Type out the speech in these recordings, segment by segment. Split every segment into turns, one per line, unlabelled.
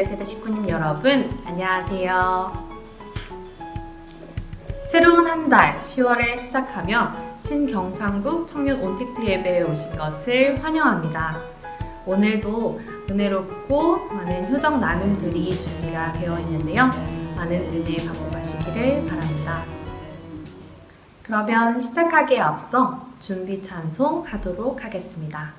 미래세대 식구님 여러분, 안녕하세요. 새로운 한 달 10월을 시작하며 신경상국 청년 온택트 예배에 오신 것을 환영합니다. 오늘도 은혜롭고 많은 효정 나눔들이 준비가 되어 있는데요. 많은 은혜 받고가시기를 바랍니다. 그러면 시작하기에 앞서 준비 찬송 하도록 하겠습니다.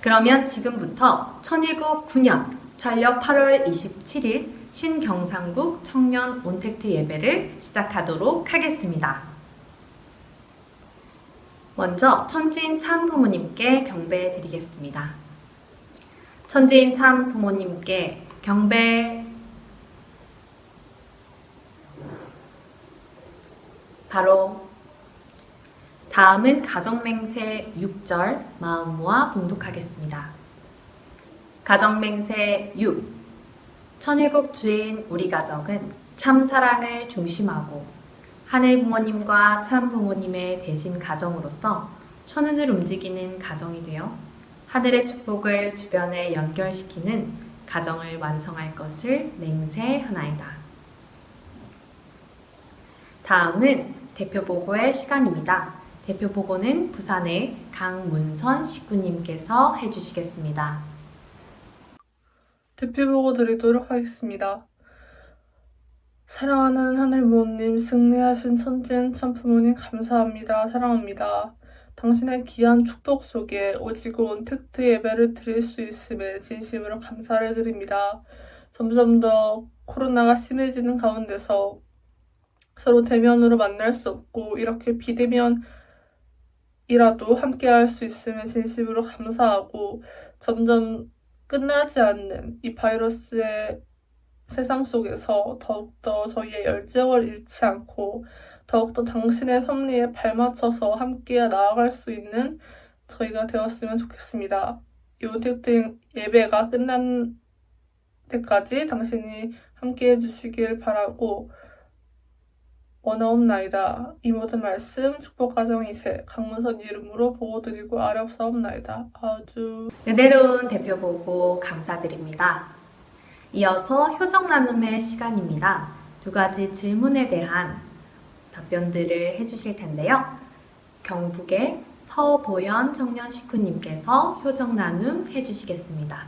그러면 지금부터 1019년 철력 8월 27일 신경상국 청년 온택트 예배를 시작하도록 하겠습니다. 먼저 천지인 참 부모님께 경배 드리겠습니다. 천지인 참 부모님께 경배. 바로 다음은 가정맹세 6절 마음 모아 봉독하겠습니다. 가정맹세 6. 천일국 주인 우리 가정은 참 사랑을 중심하고 하늘 부모님과 참 부모님의 대신 가정으로서 천운을 움직이는 가정이 되어 하늘의 축복을 주변에 연결시키는 가정을 완성할 것을 맹세하나이다. 다음은 대표 보고의 시간입니다. 대표 보고는 부산의 강문선 식구님께서 해주시겠습니다.
대표 보고 드리도록 하겠습니다. 사랑하는 하늘 부모님, 승리하신 천진 참부모님 감사합니다. 사랑합니다. 당신의 귀한 축복 속에 오지고 온택트 예배를 드릴 수 있음에 진심으로 감사를 드립니다. 점점 더 코로나가 심해지는 가운데서 서로 대면으로 만날 수 없고 이렇게 비대면이라도 함께 할 수 있음에 진심으로 감사하고 점점 끝나지 않는 이 바이러스의 세상 속에서 더욱더 저희의 열정을 잃지 않고 더욱더 당신의 섭리에 발맞춰서 함께 나아갈 수 있는 저희가 되었으면 좋겠습니다. 이 온택트 예배가 끝난 때까지 당신이 함께 해주시길 바라고 원하옵나이다. 이 모든 말씀 축복 가정이세 강문선 이름으로 보고드리고 아뢰옵사옵나이다. 아주
은혜로운 대표 보고 감사드립니다. 이어서 효정 나눔의 시간입니다. 두 가지 질문에 대한 답변들을 해주실 텐데요. 경북의 서보현 청년 식구님께서 효정 나눔 해주시겠습니다.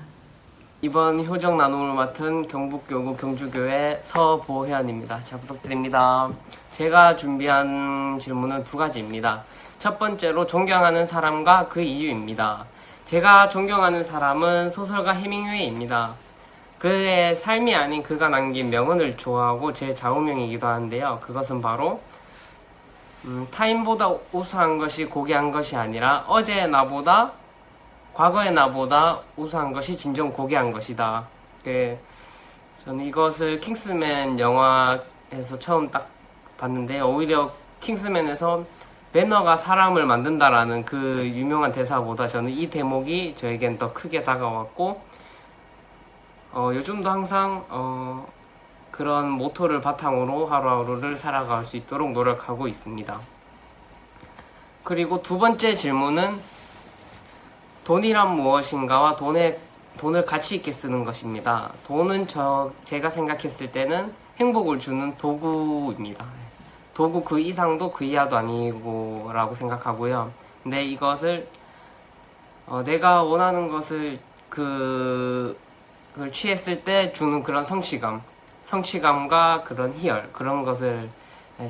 이번 효정 나눔을 맡은 경북교구 경주교회 서보현입니다. 잘 부탁드립니다. 제가 준비한 질문은 두 가지입니다. 첫 번째로 존경하는 사람과 그 이유입니다. 제가 존경하는 사람은 소설가 해밍웨이입니다. 그의 삶이 아닌 그가 남긴 명언을 좋아하고 제 좌우명이기도 한데요. 그것은 바로 타인보다 우수한 것이 고귀한 것이 아니라 어제의 과거의 나보다 우수한 것이 진정 고귀한 것이다. 저는 이것을 킹스맨 영화에서 처음 딱 봤는데 오히려 킹스맨에서 매너가 사람을 만든다라는 그 유명한 대사보다 저는 이 대목이 저에겐 더 크게 다가왔고 요즘도 항상 그런 모토를 바탕으로 하루하루를 살아갈 수 있도록 노력하고 있습니다. 그리고 두 번째 질문은 돈이란 무엇인가와 돈을 가치 있게 쓰는 것입니다. 돈은 제가 생각했을 때는 행복을 주는 도구입니다. 도구 그 이상도 그 이하도 아니고 라고 생각하고요. 근데 이것을 내가 원하는 것을 그걸 취했을 때 주는 그런 성취감과 그런 희열, 그런 것을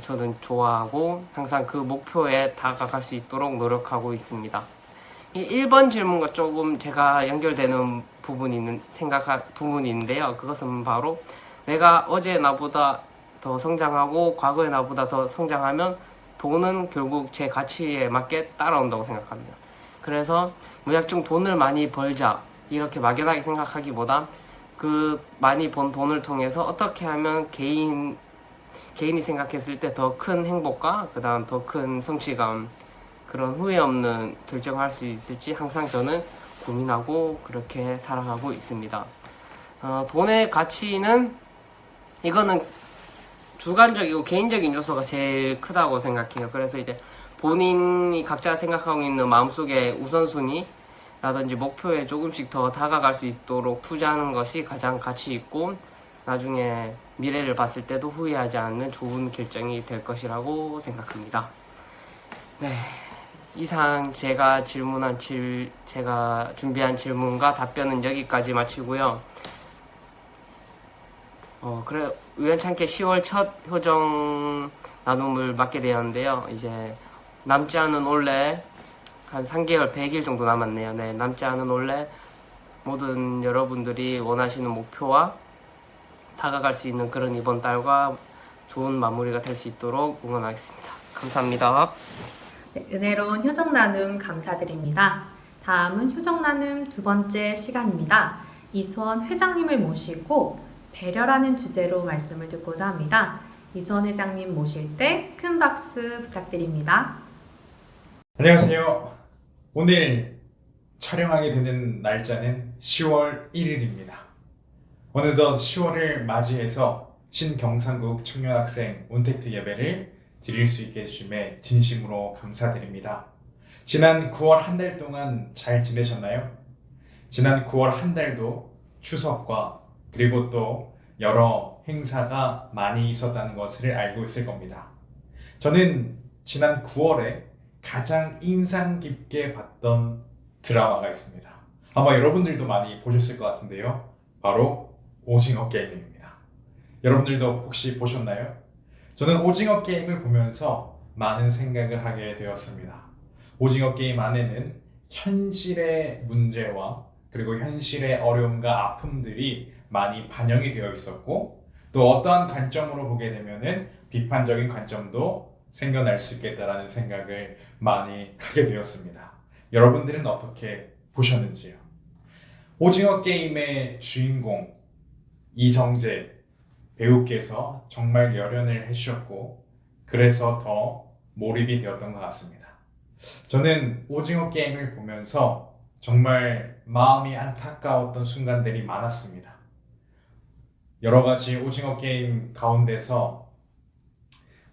저는 좋아하고 항상 그 목표에 다가갈 수 있도록 노력하고 있습니다. 이 1번 질문과 조금 제가 연결되는 부분이 있는데요. 그것은 바로 내가 어제 나보다 더 성장하고 과거의 나보다 더 성장하면 돈은 결국 제 가치에 맞게 따라온다고 생각합니다. 그래서 무작정 돈을 많이 벌자 이렇게 막연하게 생각하기보다 그 많이 번 돈을 통해서 어떻게 하면 개인이 생각했을 때 더 큰 행복과 그 다음 더 큰 성취감, 그런 후회 없는 결정할 수 있을지 항상 저는 고민하고 그렇게 살아가고 있습니다. 돈의 가치는 이거는 주관적이고 개인적인 요소가 제일 크다고 생각해요. 그래서 이제 본인이 각자 생각하고 있는 마음속의 우선순위라든지 목표에 조금씩 더 다가갈 수 있도록 투자하는 것이 가장 가치 있고 나중에 미래를 봤을 때도 후회하지 않는 좋은 결정이 될 것이라고 생각합니다. 네, 이상 제가 준비한 질문과 답변은 여기까지 마치고요. 그래 우연찮게 10월 첫 효정 나눔을 맡게 되었는데요. 이제 남지 않은 올해 한 3개월 100일 정도 남았네요. 네, 남지 않은 올해 모든 여러분들이 원하시는 목표와 다가갈 수 있는 그런 이번 달과 좋은 마무리가 될 수 있도록 응원하겠습니다. 감사합니다.
네, 은혜로운 효정 나눔 감사드립니다. 다음은 효정 나눔 두 번째 시간입니다. 이수원 회장님을 모시고 배려라는 주제로 말씀을 듣고자 합니다. 이수원 회장님 모실 때 큰 박수 부탁드립니다.
안녕하세요. 오늘 촬영하게 되는 날짜는 10월 1일입니다. 어느덧 10월을 맞이해서 신경상국 청년학생 온택트 예배를 드릴 수 있게 해주심에 진심으로 감사드립니다. 지난 9월 한 달 동안 잘 지내셨나요? 지난 9월 한 달도 추석과 그리고 또 여러 행사가 많이 있었다는 것을 알고 있을 겁니다. 저는 지난 9월에 가장 인상 깊게 봤던 드라마가 있습니다. 아마 여러분들도 많이 보셨을 것 같은데요. 바로 오징어 게임입니다. 여러분들도 혹시 보셨나요? 저는 오징어 게임을 보면서 많은 생각을 하게 되었습니다. 오징어 게임 안에는 현실의 문제와 그리고 현실의 어려움과 아픔들이 많이 반영이 되어 있었고, 또 어떠한 관점으로 보게 되면은 비판적인 관점도 생겨날 수 있겠다라는 생각을 많이 하게 되었습니다. 여러분들은 어떻게 보셨는지요? 오징어 게임의 주인공 이정재 배우께서 정말 열연을 해주셨고, 그래서 더 몰입이 되었던 것 같습니다. 저는 오징어 게임을 보면서 정말 마음이 안타까웠던 순간들이 많았습니다. 여러 가지 오징어 게임 가운데서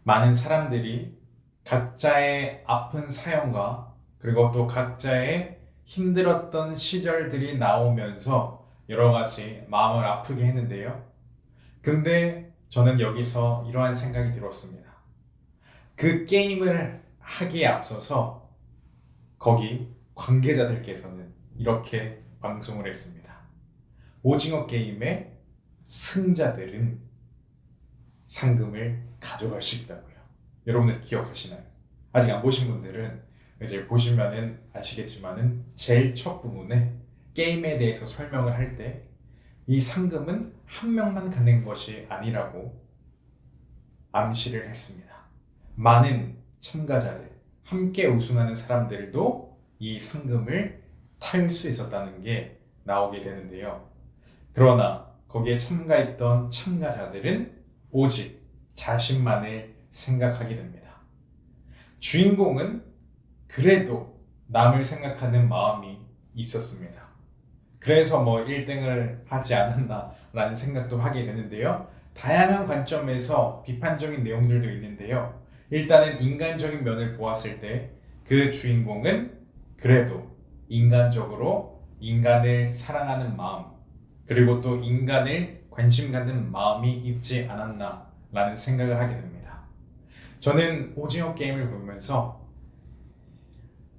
많은 사람들이 각자의 아픈 사연과 그리고 또 각자의 힘들었던 시절들이 나오면서 여러 가지 마음을 아프게 했는데요. 근데 저는 여기서 이러한 생각이 들었습니다. 그 게임을 하기에 앞서서 거기 관계자들께서는 이렇게 방송을 했습니다. 오징어 게임의 승자들은 상금을 가져갈 수 있다고요. 여러분들 기억하시나요? 아직 안 보신 분들은 이제 보시면은 아시겠지만은 제일 첫 부분에 게임에 대해서 설명을 할 때 이 상금은 한 명만 갖는 것이 아니라고 암시를 했습니다. 많은 참가자들, 함께 우승하는 사람들도 이 상금을 탈 수 있었다는 게 나오게 되는데요. 그러나 거기에 참가했던 참가자들은 오직 자신만을 생각하게 됩니다. 주인공은 그래도 남을 생각하는 마음이 있었습니다. 그래서 1등을 하지 않았나라는 생각도 하게 되는데요. 다양한 관점에서 비판적인 내용들도 있는데요. 일단은 인간적인 면을 보았을 때 그 주인공은 그래도 인간적으로 인간을 사랑하는 마음, 그리고 또 인간을 관심 갖는 마음이 있지 않았나라는 생각을 하게 됩니다. 저는 오징어 게임을 보면서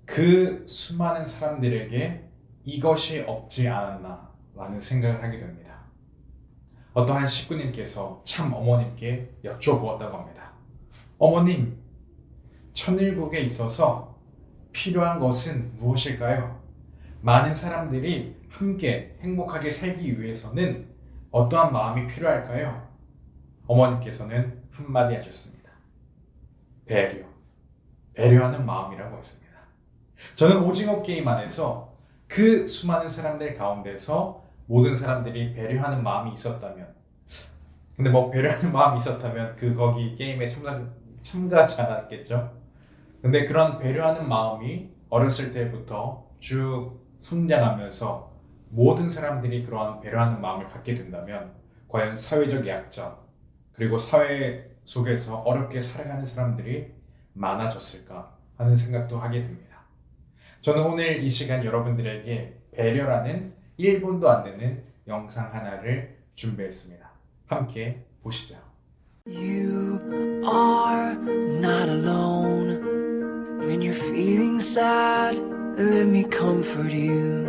그 수많은 사람들에게 이것이 없지 않았나라는 생각을 하게 됩니다. 어떠한 식구님께서 참 어머님께 여쭤보았다고 합니다. 어머님, 천일국에 있어서 필요한 것은 무엇일까요? 많은 사람들이 함께 행복하게 살기 위해서는 어떠한 마음이 필요할까요? 어머님께서는 한마디 하셨습니다. 배려하는 마음이라고 했습니다. 저는 오징어 게임 안에서 그 수많은 사람들 가운데서 모든 사람들이 배려하는 마음이 있었다면, 근데 배려하는 마음이 있었다면 거기 게임에 참가하지 않았겠죠? 근데 그런 배려하는 마음이 어렸을 때부터 쭉 성장하면서 모든 사람들이 그러한 배려하는 마음을 갖게 된다면 과연 사회적 약자 그리고 사회 속에서 어렵게 살아가는 사람들이 많아졌을까 하는 생각도 하게 됩니다. 저는 오늘 이 시간 여러분들에게 배려라는 1분도 안 되는 영상 하나를 준비했습니다. 함께 보시죠.
You are not alone. When you're feeling sad, let me comfort you.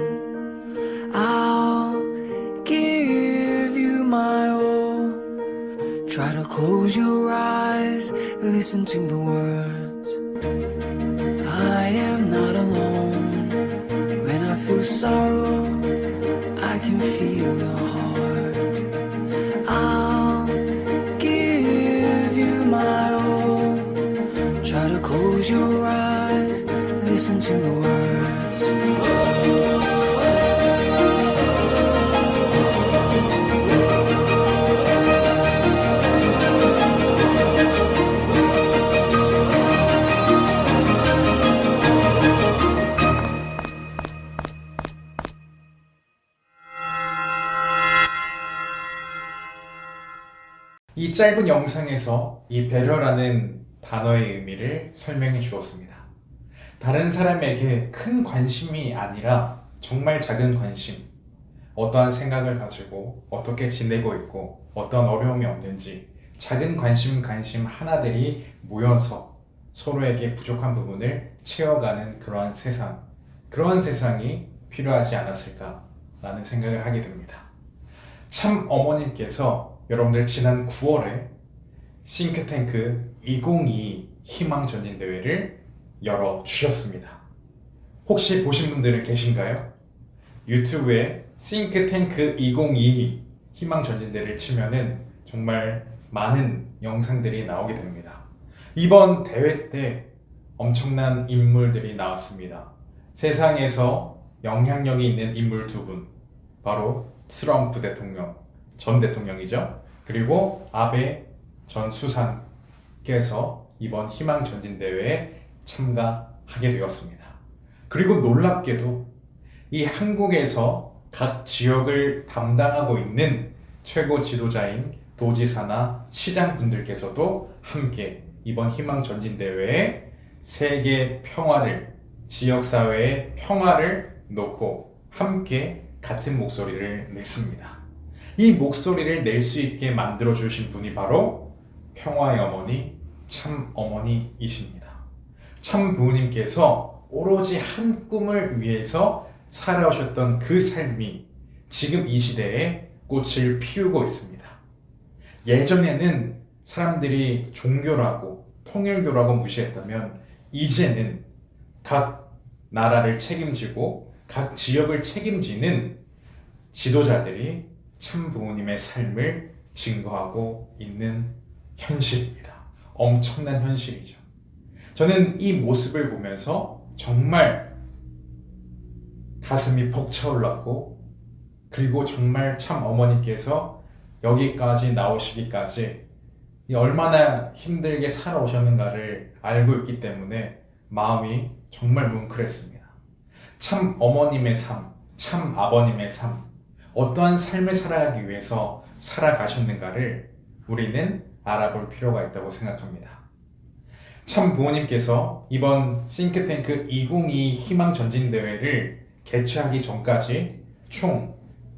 I'll give you my all. Try to close your eyes, listen to the words. I am not alone. When I feel sorrow, I can feel your heart. I'll give you my all. Try to close your eyes, listen to the words.
이 짧은 영상에서 이 배려라는 단어의 의미를 설명해 주었습니다. 다른 사람에게 큰 관심이 아니라 정말 작은 관심, 어떠한 생각을 가지고 어떻게 지내고 있고 어떤 어려움이 없는지 작은 관심 하나들이 모여서 서로에게 부족한 부분을 채워가는 그러한 세상이 필요하지 않았을까라는 생각을 하게 됩니다. 참 어머님께서 여러분들 지난 9월에 싱크탱크 2022 희망전진대회를 열어주셨습니다. 혹시 보신 분들은 계신가요? 유튜브에 싱크탱크 2022 희망전진대회를 치면은 정말 많은 영상들이 나오게 됩니다. 이번 대회 때 엄청난 인물들이 나왔습니다. 세상에서 영향력이 있는 인물 두 분, 바로 트럼프 대통령, 전 대통령이죠. 그리고 아베 전 수상께서 이번 희망전진대회에 참가하게 되었습니다. 그리고 놀랍게도 이 한국에서 각 지역을 담당하고 있는 최고 지도자인 도지사나 시장분들께서도 함께 이번 희망전진대회에 세계 평화를, 지역사회의 평화를 놓고 함께 같은 목소리를 냈습니다. 이 목소리를 낼 수 있게 만들어주신 분이 바로 평화의 어머니, 참 어머니이십니다. 참 부모님께서 오로지 한 꿈을 위해서 살아오셨던 그 삶이 지금 이 시대에 꽃을 피우고 있습니다. 예전에는 사람들이 종교라고 통일교라고 무시했다면 이제는 각 나라를 책임지고 각 지역을 책임지는 지도자들이 참 부모님의 삶을 증거하고 있는 현실입니다. 엄청난 현실이죠. 저는 이 모습을 보면서 정말 가슴이 벅차올랐고, 그리고 정말 참 어머니께서 여기까지 나오시기까지 얼마나 힘들게 살아오셨는가를 알고 있기 때문에 마음이 정말 뭉클했습니다. 참 어머님의 삶, 참 아버님의 삶, 어떠한 삶을 살아가기 위해서 살아가셨는가를 우리는 알아볼 필요가 있다고 생각합니다. 참 부모님께서 이번 싱크탱크 2022 희망전진대회를 개최하기 전까지 총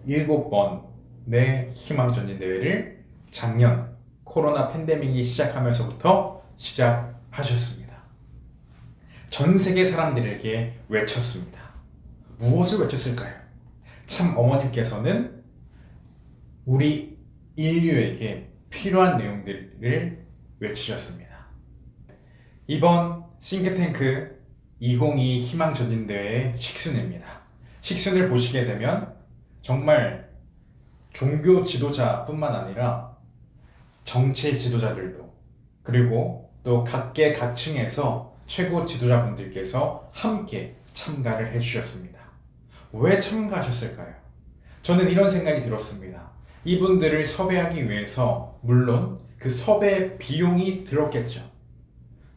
7번의 희망전진대회를 작년 코로나 팬데믹이 시작하면서부터 시작하셨습니다. 전 세계 사람들에게 외쳤습니다. 무엇을 외쳤을까요? 참 어머님께서는 우리 인류에게 필요한 내용들을 외치셨습니다. 이번 싱크탱크 2022 희망전진대회의 식순입니다. 식순을 보시게 되면 정말 종교 지도자뿐만 아니라 정치 지도자들도, 그리고 또 각계각층에서 최고 지도자분들께서 함께 참가를 해주셨습니다. 왜 참가하셨을까요? 저는 이런 생각이 들었습니다. 이분들을 섭외하기 위해서 물론 그 섭외 비용이 들었겠죠.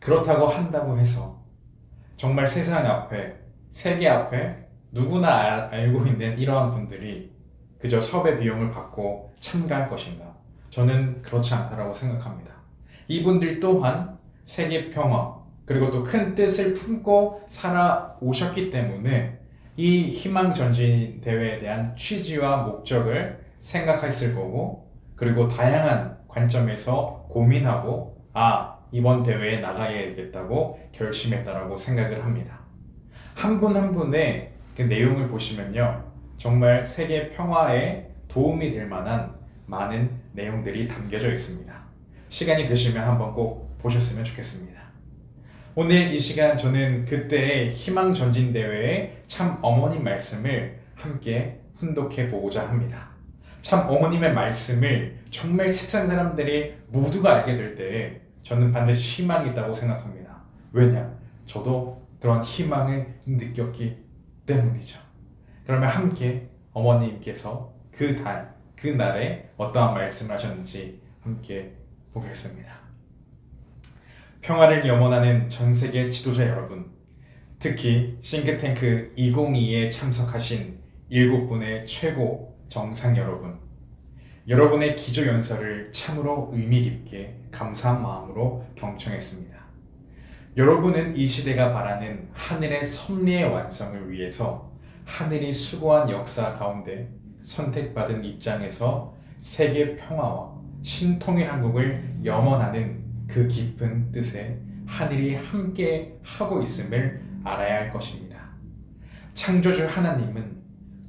그렇다고 한다고 해서 정말 세상 앞에, 세계 앞에 누구나 알고 있는 이러한 분들이 그저 섭외 비용을 받고 참가할 것인가? 저는 그렇지 않다고 생각합니다. 이분들 또한 세계 평화, 그리고 또 큰 뜻을 품고 살아오셨기 때문에 이 희망전진 대회에 대한 취지와 목적을 생각했을 거고, 그리고 다양한 관점에서 고민하고 이번 대회에 나가야겠다고 결심했다라고 생각을 합니다. 한 분 한 분의 그 내용을 보시면요, 정말 세계 평화에 도움이 될 만한 많은 내용들이 담겨져 있습니다. 시간이 되시면 한번 꼭 보셨으면 좋겠습니다. 오늘 이 시간 저는 그때의 희망전진대회의 참 어머님 말씀을 함께 훈독해 보고자 합니다. 참 어머님의 말씀을 정말 세상 사람들이 모두가 알게 될 때에 저는 반드시 희망이 있다고 생각합니다. 왜냐? 저도 그런 희망을 느꼈기 때문이죠. 그러면 함께 어머님께서 그날에 어떠한 말씀을 하셨는지 함께 보겠습니다. 평화를 염원하는 전 세계 지도자 여러분, 특히 싱크탱크 2022에 참석하신 7분의 최고 정상 여러분, 여러분의 기조연설을 참으로 의미 깊게 감사한 마음으로 경청했습니다. 여러분은 이 시대가 바라는 하늘의 섭리의 완성을 위해서 하늘이 수고한 역사 가운데 선택받은 입장에서 세계 평화와 신통일 한국을 염원하는 그 깊은 뜻에 하늘이 함께 하고 있음을 알아야 할 것입니다. 창조주 하나님은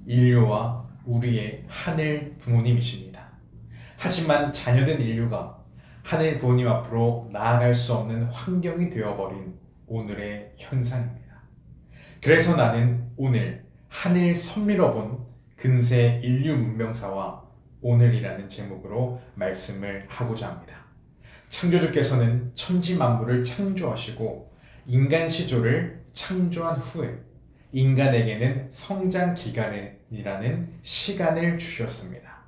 인류와 우리의 하늘 부모님이십니다. 하지만 자녀된 인류가 하늘 부모님 앞으로 나아갈 수 없는 환경이 되어버린 오늘의 현상입니다. 그래서 나는 오늘 하늘 섭리로 본 근세 인류 문명사와 오늘이라는 제목으로 말씀을 하고자 합니다. 창조주께서는 천지 만물을 창조하시고 인간 시조를 창조한 후에 인간에게는 성장 기간이라는 시간을 주셨습니다.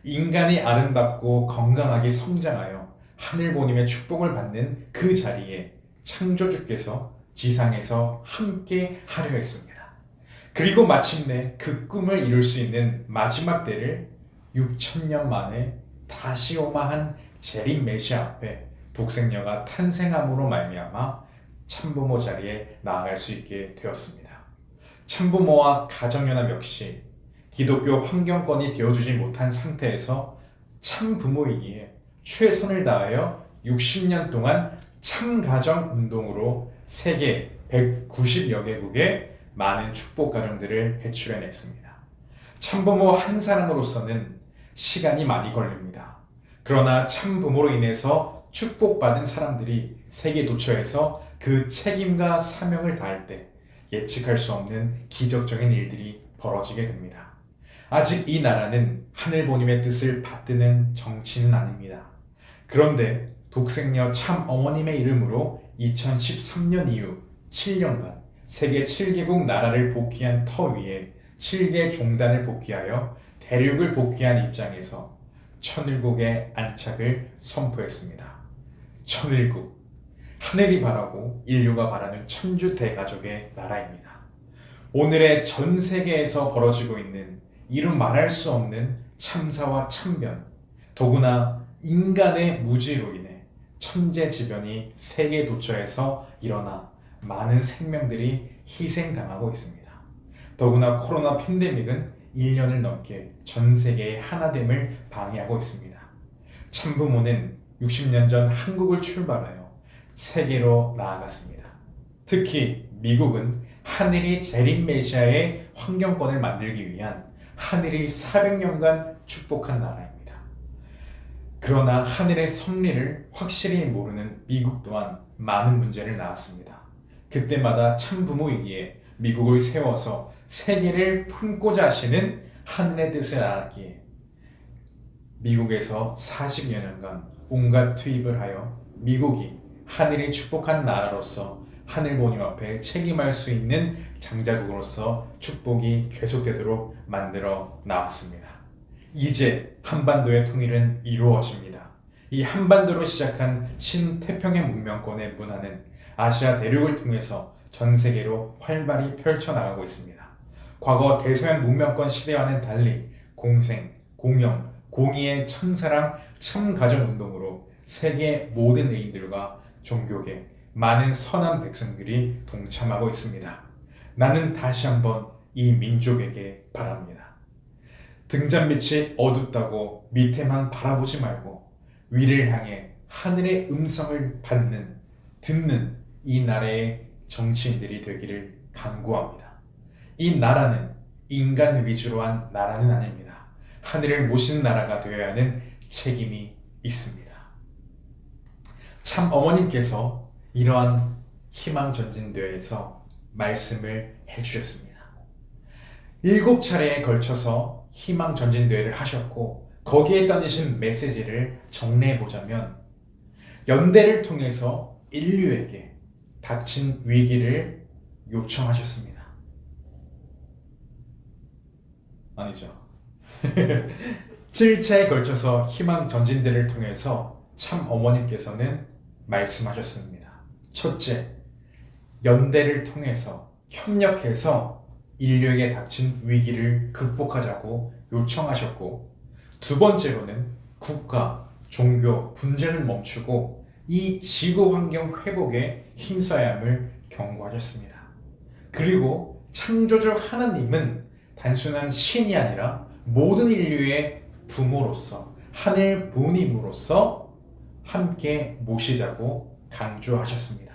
인간이 아름답고 건강하게 성장하여 하늘보님의 축복을 받는 그 자리에 창조주께서 지상에서 함께 하려 했습니다. 그리고 마침내 그 꿈을 이룰 수 있는 마지막 때를 6,000년 만에 다시 오마한 재림 메시아 앞에 독생녀가 탄생함으로 말미암아 참부모 자리에 나아갈 수 있게 되었습니다. 참부모와 가정연합 역시 기독교 환경권이 되어주지 못한 상태에서 참부모이기에 최선을 다하여 60년 동안 참가정 운동으로 세계 190여 개국에 많은 축복 가정들을 배출해냈습니다. 참부모 한 사람으로서는 시간이 많이 걸립니다. 그러나 참부모로 인해서 축복받은 사람들이 세계 도처에서 그 책임과 사명을 다할 때 예측할 수 없는 기적적인 일들이 벌어지게 됩니다. 아직 이 나라는 하늘보님의 뜻을 받드는 정치는 아닙니다. 그런데 독생녀 참 어머님의 이름으로 2013년 이후 7년간 세계 7개국 나라를 복귀한 터 위에 7개 종단을 복귀하여 대륙을 복귀한 입장에서 천일국의 안착을 선포했습니다. 천일국, 하늘이 바라고 인류가 바라는 천주 대가족의 나라입니다. 오늘의 전 세계에서 벌어지고 있는 이루 말할 수 없는 참사와 참변, 더구나 인간의 무지로 인해 천재지변이 세계 도처에서 일어나 많은 생명들이 희생당하고 있습니다. 더구나 코로나 팬데믹은 1년을 넘게 전 세계의 하나됨을 방해하고 있습니다. 참부모는 60년 전 한국을 출발하여 세계로 나아갔습니다. 특히 미국은 하늘이 재림 메시아의 환경권을 만들기 위한 하늘이 400년간 축복한 나라입니다. 그러나 하늘의 섭리를 확실히 모르는 미국 또한 많은 문제를 낳았습니다. 그때마다 참부모이기에 미국을 세워서 세계를 품고자 하시는 하늘의 뜻을 알았기에 미국에서 40여 년간 온갖 투입을 하여 미국이 하늘이 축복한 나라로서 하늘보님 앞에 책임할 수 있는 장자국으로서 축복이 계속되도록 만들어 나왔습니다. 이제 한반도의 통일은 이루어집니다. 이 한반도로 시작한 신태평양 문명권의 문화는 아시아 대륙을 통해서 전 세계로 활발히 펼쳐나가고 있습니다. 과거 대서양 문명권 시대와는 달리 공생, 공영, 공의의 참사랑 참가정 운동으로 세계 모든 의인들과 종교계, 많은 선한 백성들이 동참하고 있습니다. 나는 다시 한번 이 민족에게 바랍니다. 등잔빛이 어둡다고 밑에만 바라보지 말고 위를 향해 하늘의 음성을 듣는 이 나라의 정치인들이 되기를 간구합니다. 이 나라는 인간 위주로 한 나라는 아닙니다. 하늘을 모시는 나라가 되어야 하는 책임이 있습니다. 참 어머님께서 이러한 희망전진대회에서 말씀을 해주셨습니다. 7차례에 걸쳐서 희망전진대회를 하셨고 거기에 던지신 메시지를 정리해보자면 연대를 통해서 인류에게 닥친 위기를 요청하셨습니다. 아니죠. 7차에 걸쳐서 희망전진대를 통해서 참 어머님께서는 말씀하셨습니다. 첫째, 연대를 통해서 협력해서 인류에게 닥친 위기를 극복하자고 요청하셨고, 두 번째로는 국가, 종교, 분쟁을 멈추고 이 지구 환경 회복에 힘써야 함을 경고하셨습니다. 그리고 창조주 하나님은 단순한 신이 아니라 모든 인류의 부모로서 하늘 부모님으로서 함께 모시자고 강조하셨습니다.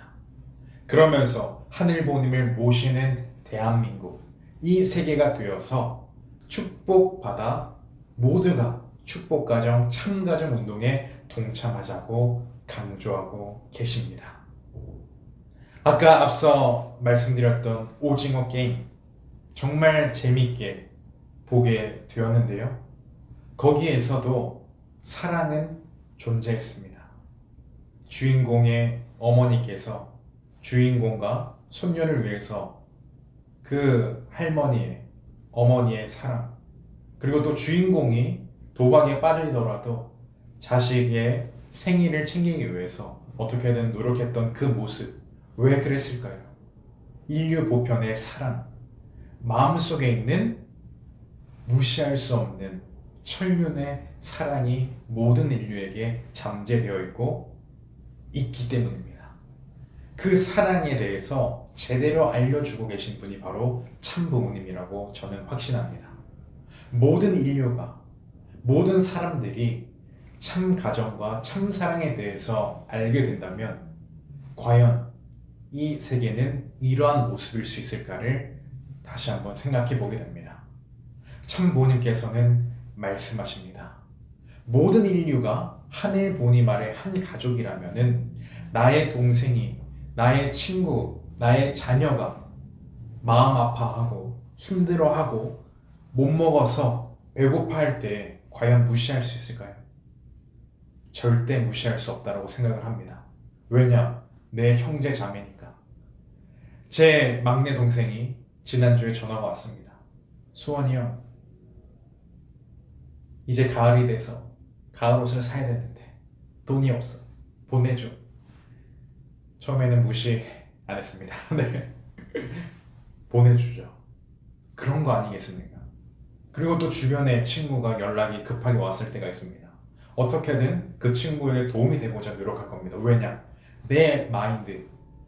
그러면서 하늘 부모님을 모시는 대한민국, 이 세계가 되어서 축복받아 모두가 축복가정, 참가정 운동에 동참하자고 강조하고 계십니다. 아까 앞서 말씀드렸던 오징어 게임 정말 재밌게 보게 되었는데요. 거기에서도 사랑은 존재했습니다. 주인공의 어머니께서 주인공과 손녀를 위해서 그 할머니의 어머니의 사랑, 그리고 또 주인공이 도박에 빠지더라도 자식의 생일을 챙기기 위해서 어떻게든 노력했던 그 모습, 왜 그랬을까요? 인류 보편의 사랑, 마음속에 있는 무시할 수 없는 천륜의 사랑이 모든 인류에게 잠재되어 있고 있기 때문입니다. 그 사랑에 대해서 제대로 알려주고 계신 분이 바로 참부모님이라고 저는 확신합니다. 모든 인류가, 모든 사람들이 참 가정과 참 사랑에 대해서 알게 된다면 과연 이 세계는 이러한 모습일 수 있을까를 다시 한번 생각해 보게 됩니다. 참 부모님께서는 말씀하십니다. 모든 인류가 하늘 부모님 아래 한 가족이라면은 나의 동생이, 나의 친구, 나의 자녀가 마음 아파하고 힘들어하고 못 먹어서 배고파할 때 과연 무시할 수 있을까요? 절대 무시할 수 없다고 생각을 합니다. 왜냐? 내 형제 자매니까. 제 막내 동생이 지난주에 전화가 왔습니다. 수원이 형, 이제 가을이 돼서 가을 옷을 사야 되는데 돈이 없어. 보내줘. 처음에는 무시 안 했습니다. 네. 보내주죠. 그런 거 아니겠습니까? 그리고 또 주변에 친구가 연락이 급하게 왔을 때가 있습니다. 어떻게든 그 친구에게 도움이 되고자 노력할 겁니다. 왜냐? 내 마인드,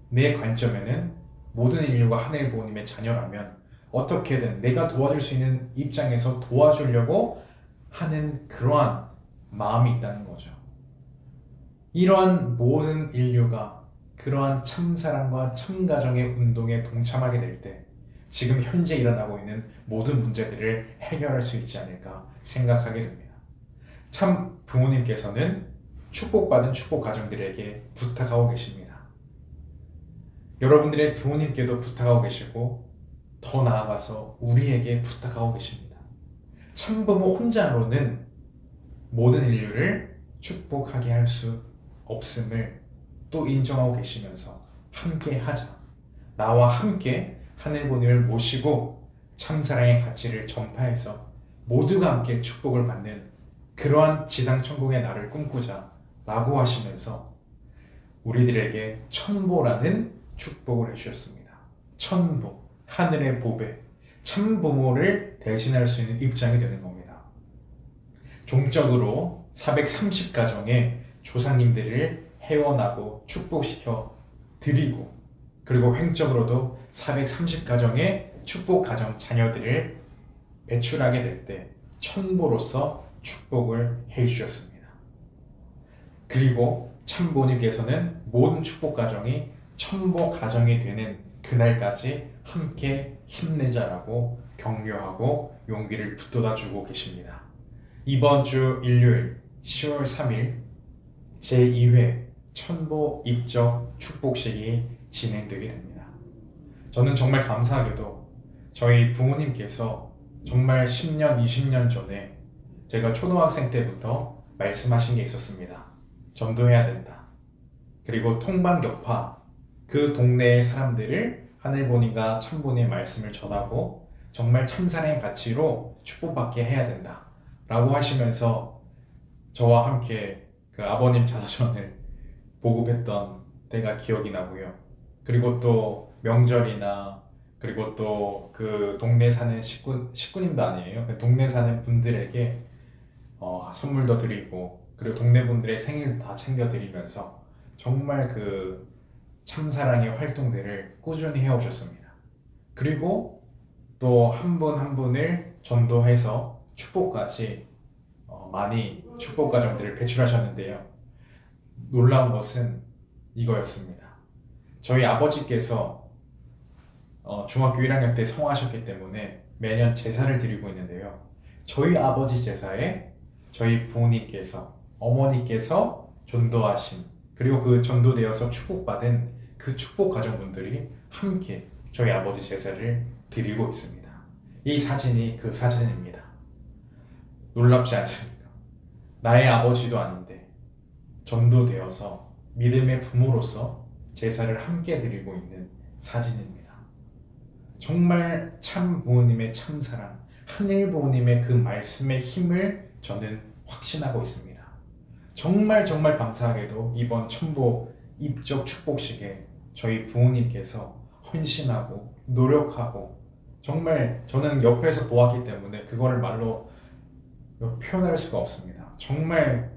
내 관점에는 모든 인류가 하늘 부모님의 자녀라면 어떻게든 내가 도와줄 수 있는 입장에서 도와주려고 하는 그러한 마음이 있다는 거죠. 이러한 모든 인류가 그러한 참사랑과 참가정의 운동에 동참하게 될 때 지금 현재 일어나고 있는 모든 문제들을 해결할 수 있지 않을까 생각하게 됩니다. 참 부모님께서는 축복받은 축복 가정들에게 부탁하고 계십니다. 여러분들의 부모님께도 부탁하고 계시고 더 나아가서 우리에게 부탁하고 계십니다. 참부모 혼자로는 모든 인류를 축복하게 할 수 없음을 또 인정하고 계시면서 함께 하자. 나와 함께 하늘 부모님을 모시고 참사랑의 가치를 전파해서 모두가 함께 축복을 받는 그러한 지상천국의 날을 꿈꾸자 라고 하시면서 우리들에게 천보라는 축복을 해주셨습니다. 천보, 하늘의 보배, 참부모를 대신할 수 있는 입장이 되는 겁니다. 종적으로 430가정의 조상님들을 회원하고 축복시켜 드리고, 그리고 횡적으로도 430가정의 축복가정 자녀들을 배출하게 될 때 천보로서 축복을 해주셨습니다. 그리고 참부모님께서는 모든 축복가정이 천보가정이 되는 그날까지 함께 힘내자라고 격려하고 용기를 북돋아주고 계십니다. 이번 주 일요일 10월 3일 제2회 천보 입적 축복식이 진행되게 됩니다. 저는 정말 감사하게도 저희 부모님께서 정말 10년, 20년 전에 제가 초등학생 때부터 말씀하신 게 있었습니다. 전도해야 된다. 그리고 통반격파, 그 동네의 사람들을 하늘보니가 참보니의 말씀을 전하고 정말 참사랑의 가치로 축복받게 해야 된다 라고 하시면서 저와 함께 그 아버님 자서전을 보급했던 때가 기억이 나고요. 그리고 또 명절이나 그리고 또 그 동네 사는 식구님도 아니에요. 그 동네 사는 분들에게 선물도 드리고 그리고 동네 분들의 생일도 다 챙겨드리면서 정말 그 참사랑의 활동들을 꾸준히 해오셨습니다. 그리고 또 한 분 한 분을 전도해서 축복까지 많이 축복 과정들을 배출하셨는데요. 놀라운 것은 이거였습니다. 저희 아버지께서 중학교 1학년 때 성화하셨기 때문에 매년 제사를 드리고 있는데요. 저희 아버지 제사에 저희 부모님께서, 어머니께서 전도하신, 그리고 그 전도되어서 축복받은 그 축복 가정분들이 함께 저희 아버지 제사를 드리고 있습니다. 이 사진이 그 사진입니다. 놀랍지 않습니까? 나의 아버지도 아닌데 전도되어서 믿음의 부모로서 제사를 함께 드리고 있는 사진입니다. 정말 참 부모님의 참사랑, 하늘 부모님의 그 말씀의 힘을 저는 확신하고 있습니다. 정말 감사하게도 이번 첨보 입적 축복식에 저희 부모님께서 헌신하고 노력하고, 정말 저는 옆에서 보았기 때문에 그거를 말로 표현할 수가 없습니다. 정말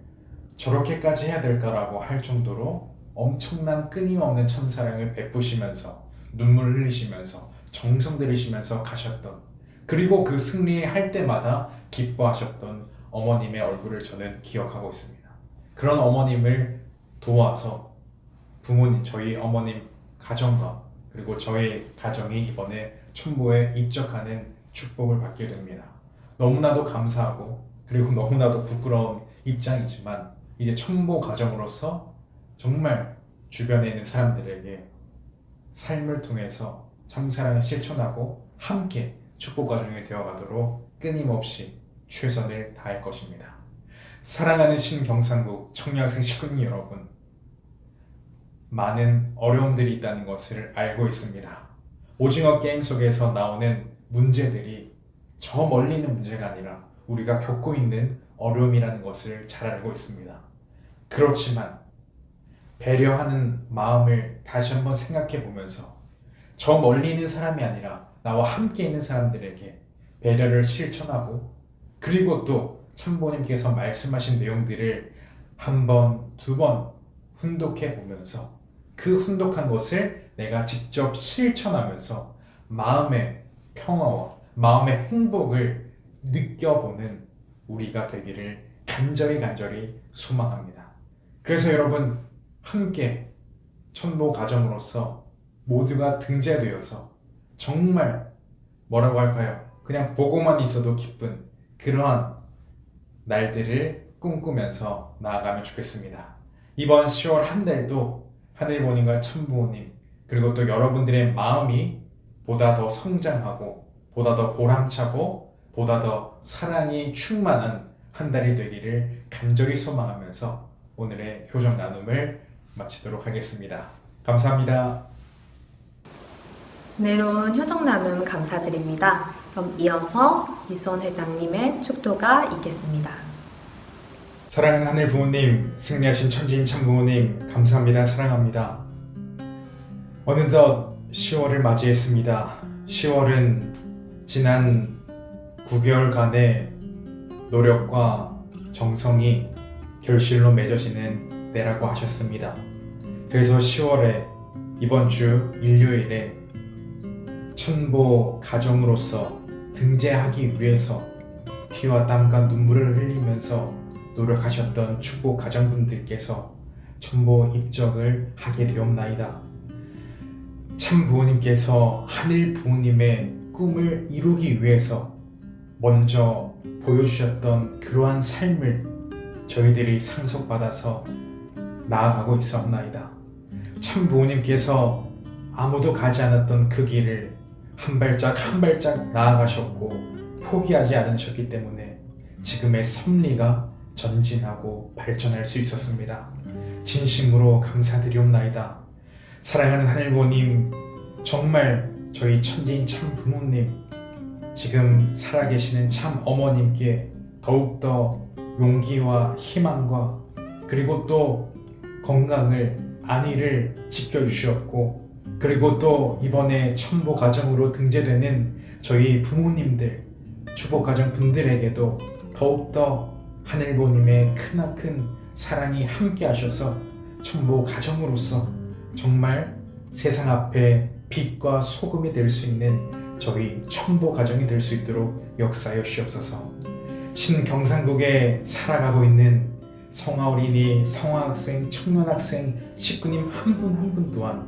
저렇게까지 해야 될까라고 할 정도로 엄청난 끊임없는 참사랑을 베푸시면서 눈물을 흘리시면서 정성 들이시면서 가셨던, 그리고 그 승리할 때마다 기뻐하셨던 어머님의 얼굴을 저는 기억하고 있습니다. 그런 어머님을 도와서 부모님, 저희 어머님 가정과 그리고 저희 가정이 이번에 첨보에 입적하는 축복을 받게 됩니다. 너무나도 감사하고 그리고 너무나도 부끄러운 입장이지만 이제 첨보 가정으로서 정말 주변에 있는 사람들에게 삶을 통해서 참사랑을 실천하고 함께 축복 가정이 되어가도록 끊임없이 최선을 다할 것입니다. 사랑하는 신경상국 청년학생 식구님 여러분, 많은 어려움들이 있다는 것을 알고 있습니다. 오징어 게임 속에서 나오는 문제들이 저 멀리 있는 문제가 아니라 우리가 겪고 있는 어려움이라는 것을 잘 알고 있습니다. 그렇지만 배려하는 마음을 다시 한번 생각해 보면서 저 멀리 있는 사람이 아니라 나와 함께 있는 사람들에게 배려를 실천하고, 그리고 또 참보님께서 말씀하신 내용들을 한 번, 두 번 훈독해 보면서 그 훈독한 것을 내가 직접 실천하면서 마음의 평화와 마음의 행복을 느껴보는 우리가 되기를 간절히 소망합니다. 그래서 여러분, 함께 첨보 가정으로서 모두가 등재되어서 정말 뭐라고 할까요? 그냥 보고만 있어도 기쁜 그러한 날들을 꿈꾸면서 나아가면 좋겠습니다. 이번 10월 한 달도 하늘부모님과 참부모님, 그리고 또 여러분들의 마음이 보다 더 성장하고 보다 더 보람차고 보다 더 사랑이 충만한 한 달이 되기를 간절히 소망하면서 오늘의 효정 나눔을 마치도록 하겠습니다. 감사합니다.
은혜로운 효정 나눔 감사드립니다. 그럼 이어서 이수원 회장님의 축도가 있겠습니다.
사랑하는 하늘 부모님, 승리하신 천지인 참부모님, 감사합니다. 사랑합니다. 어느덧 10월을 맞이했습니다. 10월은 지난 9개월간의 노력과 정성이 결실로 맺어지는 때라고 하셨습니다. 그래서 10월에 이번 주 일요일에 첨보 가정으로서 등재하기 위해서 피와 땀과 눈물을 흘리면서 노력하셨던 축복 가정분들께서 첨보 입적을 하게 되었나이다. 참 부모님께서 하늘 부모님의 꿈을 이루기 위해서 먼저 보여주셨던 그러한 삶을 저희들이 상속받아서 나아가고 있었나이다. 참 부모님께서 아무도 가지 않았던 그 길을 한 발짝 나아가셨고 포기하지 않으셨기 때문에 지금의 섭리가 전진하고 발전할 수 있었습니다. 진심으로 감사드리옵나이다. 사랑하는 하늘부모님, 정말 저희 천지인 참 부모님, 지금 살아계시는 참 어머님께 더욱더 용기와 희망과 그리고 또 건강을, 안위를 지켜주시었고, 그리고 또 이번에 첨보 가정으로 등재되는 저희 부모님들, 축복 가정 분들에게도 더욱더 하늘부모님의 크나큰 사랑이 함께 하셔서 첨보 가정으로서 정말 세상 앞에 빛과 소금이 될 수 있는 저희 첨보 가정이 될 수 있도록 역사하여 주시옵소서. 신경상국에 살아가고 있는 성화 어린이, 성화학생, 청년학생, 식구님 한 분 한 분 또한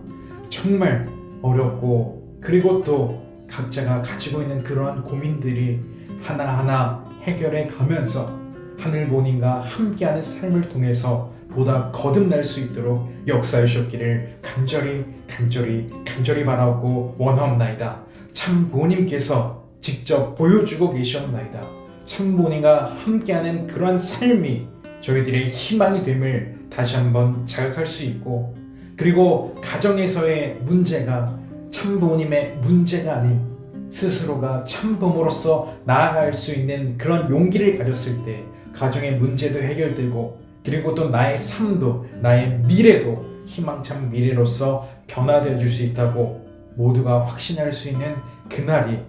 정말 어렵고 그리고 또 각자가 가지고 있는 그러한 고민들이 하나하나 해결해 가면서 하늘본인과 함께하는 삶을 통해서 보다 거듭날 수 있도록 역사해 주셨기를 간절히 바라고 원하옵나이다. 참 보님께서 직접 보여주고 계시옵나이다. 참 보님과 함께하는 그러한 삶이 저희들의 희망이 됨을 다시 한번 자각할 수 있고, 그리고 가정에서의 문제가 참부모님의 문제가 아닌 스스로가 참부모로서 나아갈 수 있는 그런 용기를 가졌을 때 가정의 문제도 해결되고, 그리고 또 나의 삶도 나의 미래도 희망찬 미래로서 변화되어 줄 수 있다고 모두가 확신할 수 있는 그날이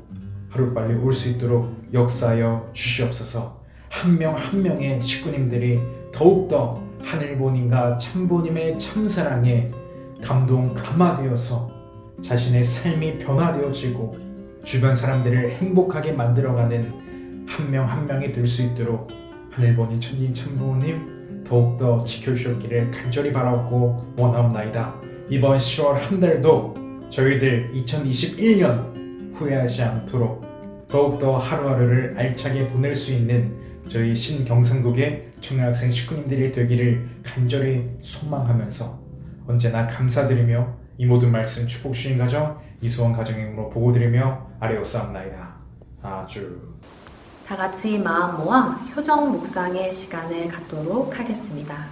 하루빨리 올 수 있도록 역사하여 주시옵소서. 한 명 한 명의 식구님들이 더욱더 하늘보님과 참보님의 참사랑에 감화되어서 자신의 삶이 변화되어지고 주변 사람들을 행복하게 만들어가는 한 명 한 명이 될 수 있도록 하늘보님, 천진 참보님 더욱더 지켜주셨기를 간절히 바라옵고 원하옵나이다. 이번 10월 한 달도 저희들 2021년 후회하지 않도록 더욱더 하루하루를 알차게 보낼 수 있는 저희 신경상국의 청년학생 식구님들이 되기를 간절히 소망하면서 언제나 감사드리며 이 모든 말씀 축복 주신 가정 이수원 가정의 이름으로 보고드리며 아뢰옵사옵나이다. 아주
다 같이 마음 모아 효정 묵상의 시간을 갖도록 하겠습니다.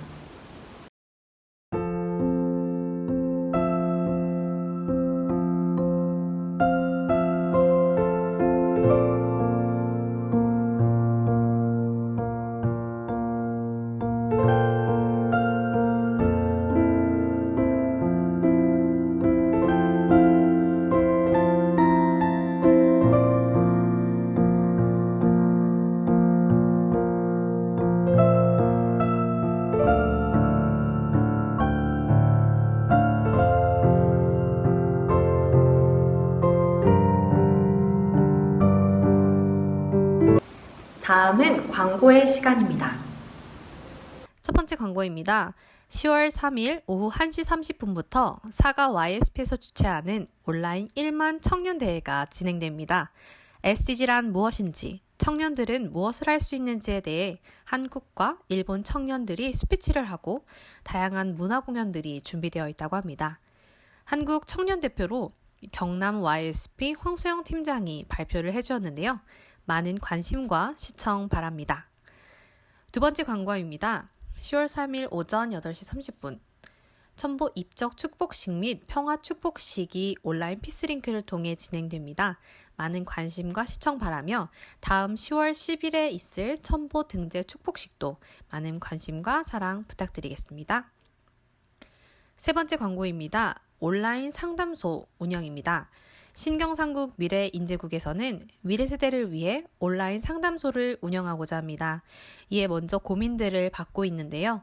다음은 광고의 시간입니다. 첫 번째 광고입니다. 10월 3일 오후 1시 30분부터 사가 YSP에서 주최하는 온라인 1만 청년대회가 진행됩니다. SDG란 무엇인지, 청년들은 무엇을 할 수 있는지에 대해 한국과 일본 청년들이 스피치를 하고 다양한 문화 공연들이 준비되어 있다고 합니다. 한국 청년 대표로 경남 YSP 황소영 팀장이 발표를 해주었는데요. 많은 관심과 시청 바랍니다. 두 번째 광고입니다. 10월 3일 오전 8시 30분 첨보 입적 축복식 및 평화 축복식이 온라인 피스링크를 통해 진행됩니다. 많은 관심과 시청 바라며 다음 10월 10일에 있을 첨보 등재 축복식도 많은 관심과 사랑 부탁드리겠습니다. 세 번째 광고입니다. 온라인 상담소 운영입니다. 신경상국 미래인재국에서는 미래세대를 위해 온라인 상담소를 운영하고자 합니다. 이에 먼저 고민들을 받고 있는데요.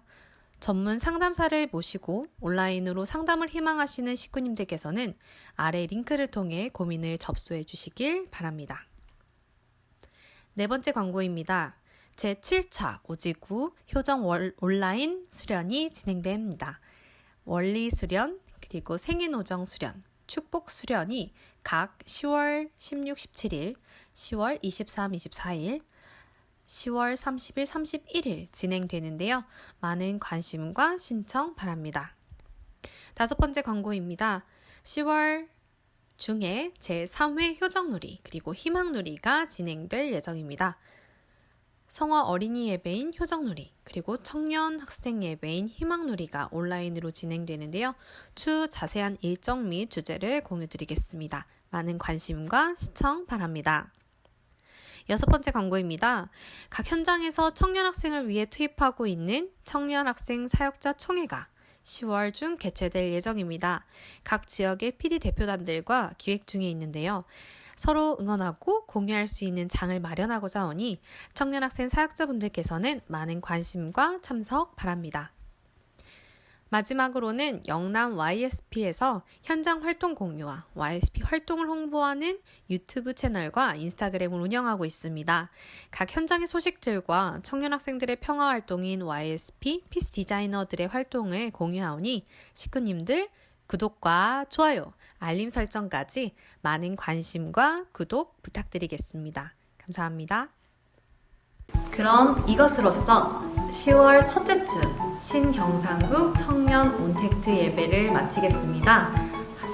전문 상담사를 모시고 온라인으로 상담을 희망하시는 식구님들께서는 아래 링크를 통해 고민을 접수해 주시길 바랍니다. 네 번째 광고입니다. 제7차 오지구 효정 온라인 수련이 진행됩니다. 원리 수련, 그리고 생인오정 수련, 축복 수련이 각 10월 16, 17일, 10월 23, 24일, 10월 30일, 31일 진행되는데요. 많은 관심과 신청 바랍니다. 다섯 번째 광고입니다. 10월 중에 제3회 효정놀이 그리고 희망놀이가 진행될 예정입니다. 성화 어린이 예배인 효정놀이 그리고 청년 학생 예배인 희망놀이가 온라인으로 진행되는데요. 추후 자세한 일정 및 주제를 공유드리겠습니다. 많은 관심과 시청 바랍니다. 여섯 번째 광고입니다. 각 현장에서 청년 학생을 위해 투입하고 있는 청년 학생 사역자 총회가 10월 중 개최될 예정입니다. 각 지역의 PD 대표단들과 기획 중에 있는데요. 서로 응원하고 공유할 수 있는 장을 마련하고자 하니 청년 학생 사역자분들께서는 많은 관심과 참석 바랍니다. 마지막으로는 영남 YSP에서 현장 활동 공유와 YSP 활동을 홍보하는 유튜브 채널과 인스타그램을 운영하고 있습니다. 각 현장의 소식들과 청년 학생들의 평화 활동인 YSP 피스 디자이너들의 활동을 공유하오니 식구님들 구독과 좋아요, 알림 설정까지 많은 관심과 구독 부탁드리겠습니다. 감사합니다. 그럼 이것으로써 10월 첫째 주 신경상국 청년 온택트 예배를 마치겠습니다.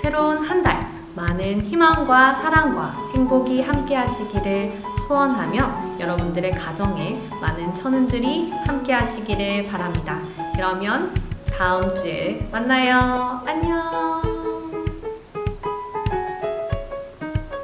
새로운 한 달 많은 희망과 사랑과 행복이 함께 하시기를 소원하며 여러분들의 가정에 많은 천운들이 함께 하시기를 바랍니다. 그러면 다음 주에 만나요. 안녕.